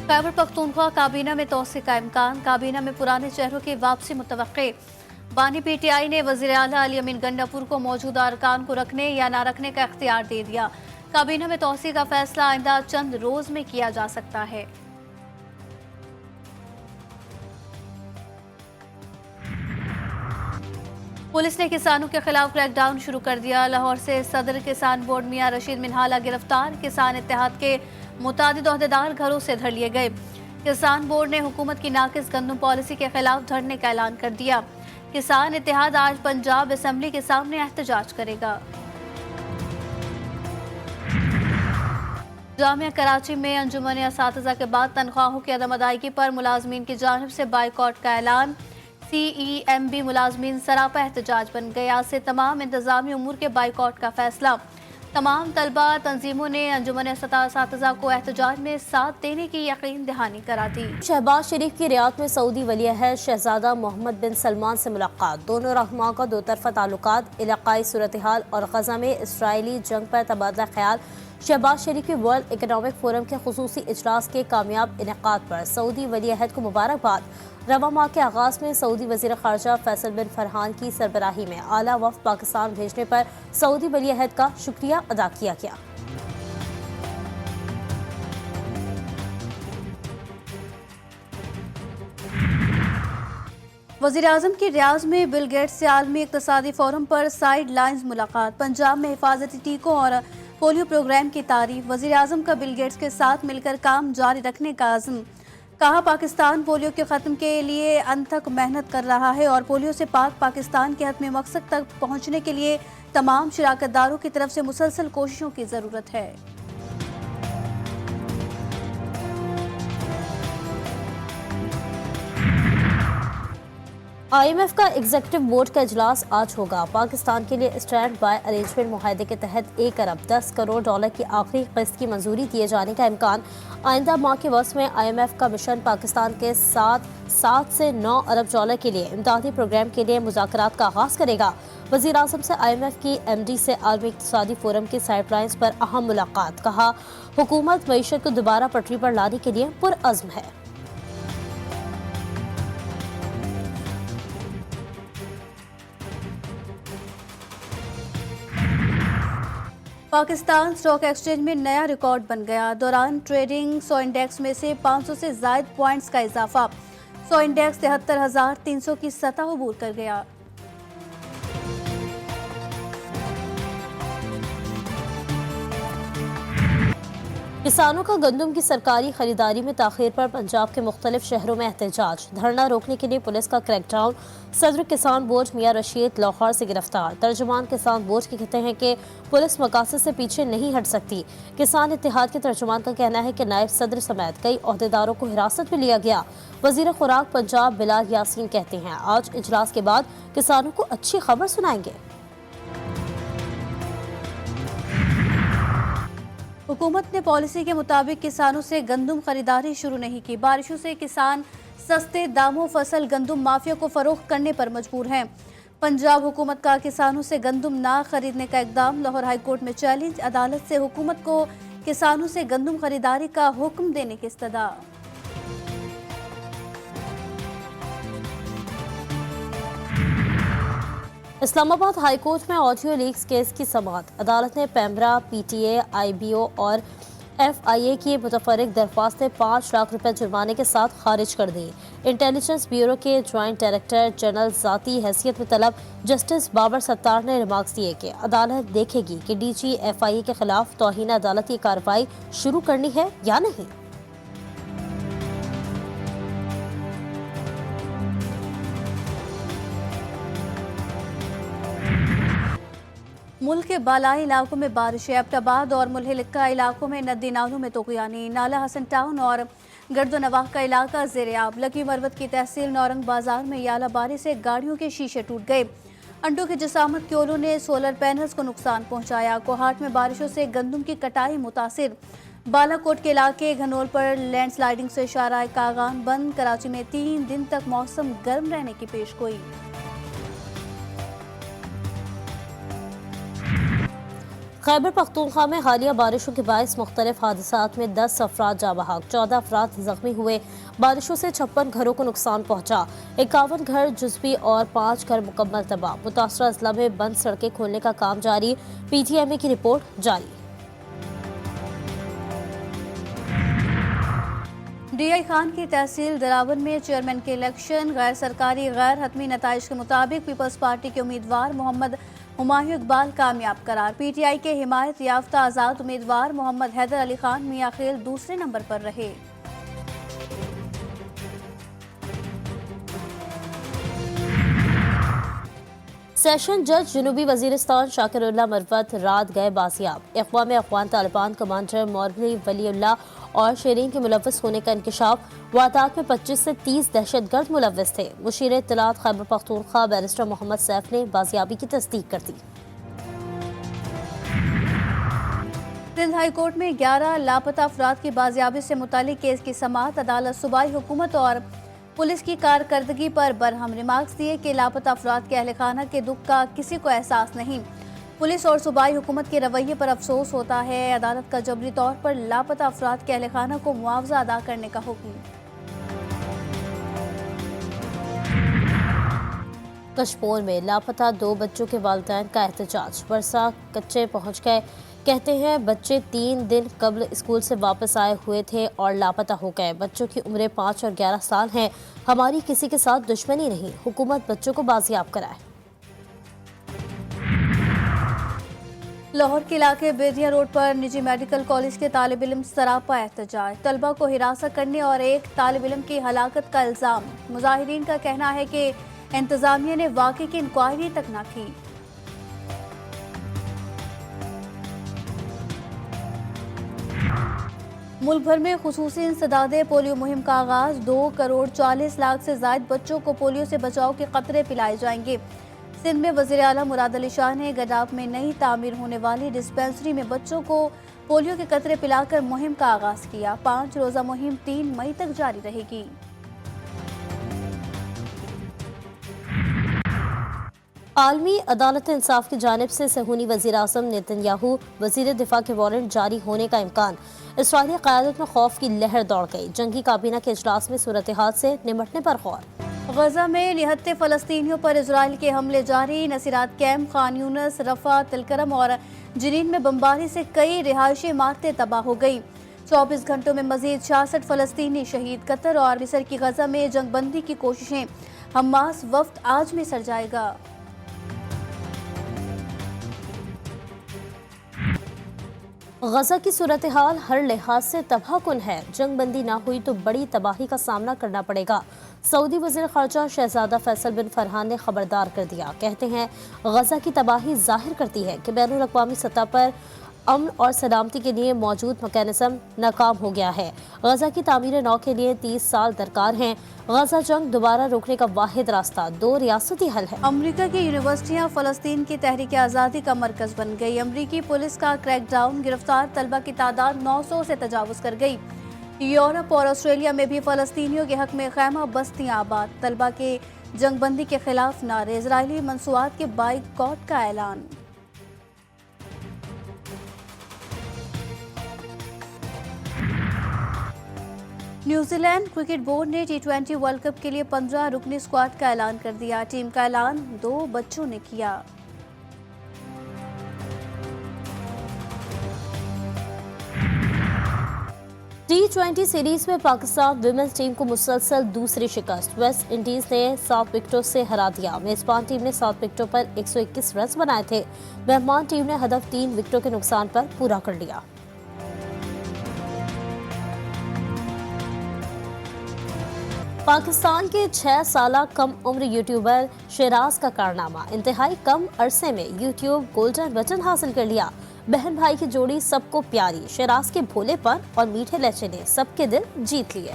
खैबर पख्तूनख्वा काबीना में तोसी का इम्कान, काबीना में पुराने चेहरों की वापसी मुतवक्के। बानी पीटीआई ने वज़ीर आला अली अमीन गंडापुर को मौजूदा अरकान को रखने या ना रखने का इख्तियार दे दिया। काबीना में तोसी का फैसला आइंदा चंद रोज में किया जा सकता है। पुलिस ने किसानों के खिलाफ क्रैकडाउन शुरू कर दिया। लाहौर से सदर किसान बोर्ड मियां रशीद मिनहाला गिरफ्तार, किसान इत्तेहाद के मुतादिद ओहदेदार घरों से धर लिए गए। किसान बोर्ड ने हुकूमत की नाकिस गंदम पॉलिसी के खिलाफ धरने का ऐलान कर दिया। किसान इत्तेहाद आज पंजाब असेंबली के सामने एहतजाज करेगा। जामिया कराची में अंजुमन असातिज़ा के बाद तनख्वाहों की अदम अदायगी पर मुलाजमीन की जानिब से बाइकॉट का ऐलान। CEMB मुलाजमीन सरापा एहतजाज बन गए। आज से तमाम इंतजामी उमूर के बाइकॉट का फैसला। तमाम तलबा तंजीमों ने अंजुमन असातिज़ा को एहतजाज में साथ देने की यकीन दहानी करा दी। शहबाज शरीफ की रियाद में सऊदी वलीअहद शहजादा मोहम्मद बिन सलमान से मुलाकात। दोनों रहनुमाओं का दो तरफा ताल्लुकात, इलाकाई सूरत हाल और गजा में इसराइली जंग पर तबादला ख्याल। शहबाज शरीफ के वर्ल्ड इकनॉमिक फोरम के खुसूसी इजलास के कामयाब इनेकाद पर सऊदी वलीअहद को मुबारकबाद। रवा माह के आगाज में सऊदी वज़ीर ख़ारजा फैसल बिन फरहान की सरबराही में आला वफ़द पाकिस्तान भेजने पर सऊदी वलीअहद का शुक्रिया अदा किया गया। वज़ीर आज़म की रियाज में बिल गेट्स से आलमी इक़्तिसादी फोरम पर साइड लाइन्स मुलाकात। पंजाब में हिफाजती टीकों और पोलियो प्रोग्राम की तारीफ। वज़ीर आज़म का बिल गेट्स के साथ मिलकर काम जारी रखने का अज़्म। कहा, पाकिस्तान पोलियो के ख़त्म के लिए अनथक मेहनत कर रहा है और पोलियो से पाक पाकिस्तान के हतमी मकसद तक पहुँचने के लिए तमाम शिराकतदारों की तरफ से मुसलसल कोशिशों की ज़रूरत है। IMF का एग्जीक्यूटिव बोर्ड का इजलास आज होगा। पाकिस्तान के लिए स्टैंड बाय अरेंजमेंट मुआहदे के तहत 1 अरब 10 करोड़ डॉलर की आखिरी किस्त की मंजूरी दिए जाने का इम्कान। आइंदा माह के वक्त में IMF का मिशन पाकिस्तान के साथ 7 से 9 अरब डॉलर के लिए इमदादी प्रोग्राम के लिए मुज़ाकरात का आगाज करेगा। वज़ीर आज़म से IMF की MD से आलमी इक़्तिसादी फोरम की साइडलाइंस पर अहम मुलाकात। कहा, हुकूमत मईशत को दोबारा पटरी पर लाने के लिए पुरअज़्म है। पाकिस्तान स्टॉक एक्सचेंज में नया रिकॉर्ड बन गया। दौरान ट्रेडिंग 100 इंडेक्स में से 500 से ज़ायद पॉइंट्स का इजाफा। 100 इंडेक्स 73,300 की सतह अबूर कर गया। किसानों का गंदम की सरकारी खरीदारी में ताखीर पर पंजाब के मुख्तलिफ शहरों में एहतजाज। धरना रोकने के लिए पुलिस का क्रैकडाउन। सदर किसान बोर्ड मियां रशीद लाहौर से गिरफ्तार। तर्जुमान किसान बोर्ड के कहते हैं कि पुलिस मकासद से पीछे नहीं हट सकती। किसान इत्तेहाद के तर्जुमान का कहना है कि नायब सदर समेत कई ओहदेदारों को हिरासत में लिया गया। वजीर खुराक पंजाब बिलाल यासीन कहते हैं, आज इजलास के बाद किसानों को अच्छी खबर सुनाएंगे। हुकूमत ने पॉलिसी के मुताबिक किसानों से गंदम खरीदारी शुरू नहीं की। बारिशों से किसान सस्ते दामों फसल गंदम माफिया को फरोख्त करने पर मजबूर हैं। पंजाब हुकूमत का किसानों से गंदम ना खरीदने का इकदाम। लाहौर हाई कोर्ट में चैलेंज। अदालत से हुकूमत को किसानों से गंदम खरीदारी का हुक्म देने की इस्तदा। इस्लामाबाद हाई कोर्ट में ऑडियो लीक्स केस की समाअत। अदालत ने पैमरा, PTA, IBO और FIA की मुतफर्रिक दरख्वास्तें 5 लाख रुपए जुर्माने के साथ खारिज कर दी। इंटेलिजेंस ब्यूरो के ज्वाइंट डायरेक्टर जनरल ज़ाती हैसियत में तलब जस्टिस बाबर सत्तार ने रिमार्क्स दिए कि अदालत देखेगी कि DG FIA के खिलाफ तौहीन अदालत की कार्रवाई शुरू करनी है या नहीं। मुल्क के बालाई इलाकों में बारिश। एबटाबाद और मुल्हिका इलाकों में नदी नालों में तोगयानी। नाला हसन टाउन और गर्दोनवाह का इलाका ज़ेर-ए-आब। लकी मरवत की तहसील नौरंग बाजार में यालाबारी से गाड़ियों के शीशे टूट गए। अंडों की जसामत क्योलों ने सोलर पैनल्स को नुकसान पहुंचाया। कोहाट में बारिशों से गंदम की कटाई मुतासिर। बालाकोट के इलाके घनौल पर लैंडस्लाइडिंग से शारा कागान बंद। कराची में 3 दिन तक मौसम गर्म रहने की पेशगोई। खैबर पख्तूनख्वा में हालिया बारिशों के बायस मुख्तलिफ हादसात में 10 अफराद जाँ बहक, 14 अफराद जख्मी हुए। बारिशों से 56 घरों को नुकसान पहुंचा, 51 घर जुज़वी और 5 घर मुकम्मल तबाह। मुतासरा अजला में बंद सड़कें खोलने का काम जारी, PTMA की रिपोर्ट जारी। DI खान की तहसील दरावन में चेयरमैन के इलेक्शन, गैर सरकारी गैर हतमी नताइज के मुताबिक पीपल्स पार्टी के उम्मीदवार मोहम्मद हुमायूं इकबाल कामयाब करार। PTI के हिमायत याफ्ता आज़ाद उम्मीदवार मोहम्मद हैदर अली खान मियां खेल दूसरे नंबर पर रहे। सेशन जज जनूबी वजीरिस्तान शाकिरुल्लाह मरवत रात गए बासियाब। अक़वाम अफ़गान तालिबान कमांडर मौलवी वलीउल्लाह और शेरीन के मुलव्वस होने का इंकशाफ। वारदात में 25 से 30 दहशतगर्द मुलव्वस थे। मुशीर इत्तलात खैबर पख्तूनख्वा बैरिस्टर मोहम्मद सैफ ने बाजियाबी की तस्दीक कर दी। सिंध हाई कोर्ट में 11 लापता अफराद की बाजियाबी से मुतालिक केस की समाअत। अदालत सूबाई हुकूमत और पुलिस की कारकर्दगी पर बरहम रिमार्क्स दिए कि लापता अफराद के अहल खाना के दुख का किसी को एहसास नहीं। पुलिस और सूबाई हुकूमत के रवैये पर अफसोस होता है। अदालत का जबरी तौर पर लापता अफराद के अहल खाना को मुआवजा अदा करने का हुक्म। कशपोर में लापता 2 बच्चों के वालिदैन का एहतजाज। वर्षा कच्चे पहुंच गए, कहते हैं बच्चे 3 दिन कबल स्कूल से वापस आए हुए थे और लापता हो गए। बच्चों की उम्रें 5 और 11 साल हैं। हमारी किसी के साथ दुश्मनी नहीं, हुकूमत बच्चों को बाजियाब कराए। लाहौर के इलाके बेदिया रोड पर निजी मेडिकल कॉलेज के तालिब इल्म सरापा एहतजाज। तलबा को हिरासत करने और एक तालिब इल्म की हलाकत का इल्जाम। मुजाहिरीन का कहना है कि इंतजामिया ने वाक़े की इंक्वायरी तक न की। मुल्क भर में खुसूसी इंसदादे पोलियो मुहिम का आगाज। 2 करोड़ 40 लाख से जायद बच्चों को पोलियो से बचाव के कतरे पिलाए जाएंगे। सिंध में वज़ीर आला मुराद अली शाह ने गडाब में नई तामीर होने वाली डिस्पेंसरी में बच्चों को पोलियो के कतरे पिलाकर मुहिम का आगाज किया। 5 रोज़ा मुहिम 3 मई तक जारी रहेगी। आलमी अदालत इंसाफ की जानिब से सहूनी वज़ीर आज़म नेतन्याहू वज़ीर दिफा के वारंट जारी होने का इम्कान। इसराइली क़यादत में खौफ की लहर दौड़ गई। जंगी काबीना के इजलास में सूरत हाल से निमटने पर गौर। गजा में निहत्ते फ़लस्तीनियों पर इजराइल के हमले जारी। नसीरात कैम्प, खान यूनस, रफा, तिलकरम और जनीन में बमबारी से कई रिहायशी इमारतें तबाह हो गई। 24 घंटों में मजीद 66 फ़लस्तीनी शहीद। कतर और मिस्र की गजा में जंगबंदी की कोशिशें। हमास वफ्द आज में सर जाएगा। गजा की सूरत हाल हर लिहाज से तबाहकुन है। जंगबंदी ना हुई तो बड़ी तबाही का सामना करना पड़ेगा। सऊदी वज़ीर ख़ारजा शहज़ादा फैसल बिन फरहान ने खबरदार कर दिया। कहते हैं गजा की तबाही जाहिर करती है कि बैनुल अक़वामी सतह पर अमन और सलामती के लिए मौजूद मैकेनिज़्म नाकाम हो गया है। गजा की तामीर नौ के लिए 30 साल दरकार हैं। गजा जंग दोबारा रोकने का वाहिद रास्ता 2 रियासती हल है। अमरीका की यूनिवर्सिटियां फ़लस्तीन की तहरीक आज़ादी का मरकज बन गई। अमरीकी पुलिस का क्रैकडाउन। गिरफ्तार तलबा की तादाद 900 से तजावुज़ कर गई। यूरोप और ऑस्ट्रेलिया में भी फ़लस्तीनियों के हक में खैमा बस्तियां आबाद। तलबा के जंगबंदी के खिलाफ नारे। इजरायली मंसूबात के बाइकॉट का ऐलान। न्यूजीलैंड क्रिकेट बोर्ड ने T20 वर्ल्ड कप के लिए 15 रुकनी स्क्वाड का ऐलान कर दिया। टीम का ऐलान 2 बच्चों ने किया। T20 सीरीज में पाकिस्तान विमेंस टीम को मुसलसल दूसरी शिकस्त। वेस्ट इंडीज ने 7 विकेटों से हरा दिया। मेजबान टीम ने 7 विकेटों पर 121 रन बनाए थे। मेहमान टीम ने हदफ 3 विकेटों के नुकसान पर पूरा कर लिया। पाकिस्तान के 6 साला कम उम्र यूट्यूबर शेराज का कारनामा। इंतहाई कम अरसे में यूट्यूब गोल्डन बटन हासिल कर लिया। बहन भाई की जोड़ी सबको प्यारी। शेराज के भोलेपन और मीठे लहजे ने सबके दिल जीत लिए।